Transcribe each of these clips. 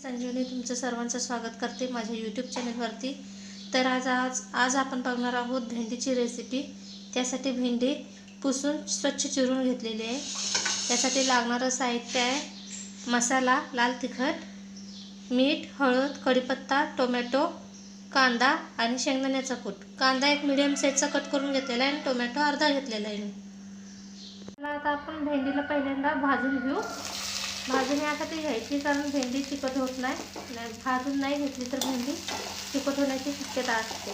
संजीवनी तुमचं सर्वांचं स्वागत करते माझ्या यूट्यूब चॅनलवरती। तर आज आपण बघणार आहोत भेंडीची रेसिपी। त्यासाठी भेंडी पुसून स्वच्छ चिरून घेतलेली आहे। त्यासाठी लागणारं साहित्य आहे मसाला, लाल तिखट, मीठ, हळद, कढीपत्ता, टोमॅटो, कांदा आणि शेंगदाण्याचा कूट। कांदा एक मीडियम साईजचा कट करून घेतलेला आहे आणि टोमॅटो अर्धा घेतलेला आहे। आता आपण भेंडीला पहिल्यांदा भाजून घेऊ। भाजून यासाठी घ्यायची कारण भेंडी चिकट होत नाही। भाजून नाही घेतली तर भेंडी चिकट होण्याची शक्यता असते।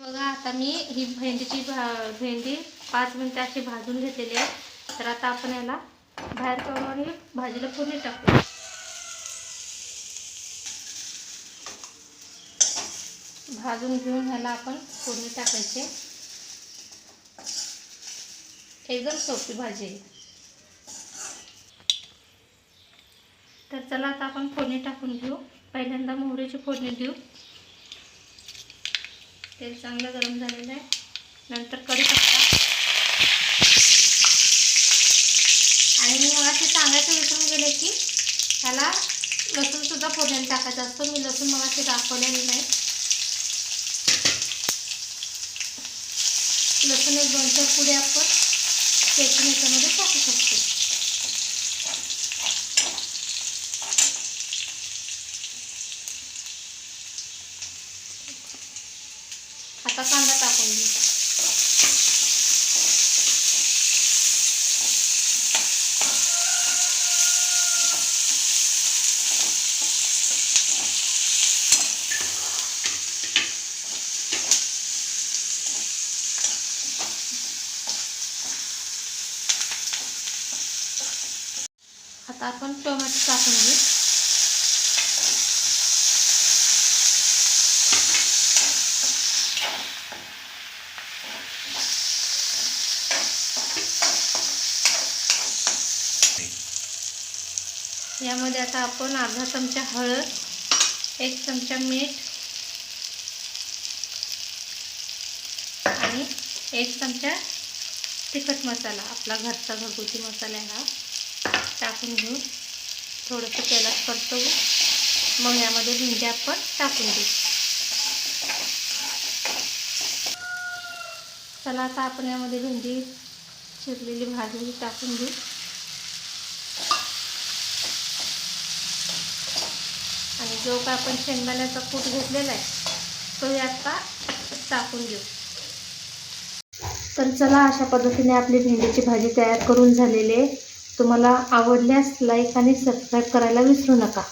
बघा आता मी ही भेंडी 5 मिनिटे अशी भाजून घेतलेली आहे। तर आता आपण याला बाहेर काढून आणि भाजीला फोडणी टाकू। भाजून घेऊन ह्याला आपण फोडणी टाकायची। एकदम सोपी भाजी आहे। तर चला आता आपण फोडणी टाकून घेऊ। पहिल्यांदा मोहरीची फोडणी देऊ। तेल चांगलं गरम झालेलं आहे। नंतर कढीपत्ता आणि मी मगाशी सांगायचं विसरून गेले की ह्याला लसूण सुद्धा फोडणीत टाकायचा असतो। मी लसूण मगाशी दाखवलेलं नाही। लसूण एक 2-4 कुड्या आपण चेचून याच्यामध्ये टाकू शकतो। आता कांदा टाकून घेऊ। आता आपण टोमॅटो टाकून घेऊ। यामध्ये आता आपण अर्धा चमचा हळद, 1 चमचा मीठ आणि 1 चमचा तिखट मसाला, आपला घरचा घरगुती मसाला हा टाकून घेऊन थोडंसं तेलात परतवू। मग यामध्ये भेंडी आपण टाकून देऊ। चला आता आपण यामध्ये भेंडी चिरलेली भाजी टाकून देऊ आणि जो का आपण शेंगदाण्याचा कूट घेतलेला आहे तो आता टाकून देऊ। तर चला अशा पद्धतीने आपली भेंडीची भाजी तयार करून झालेली आहे। तुम्हाला आवडल्यास लाईक आणि सबस्क्राईब करायला विसरू नका।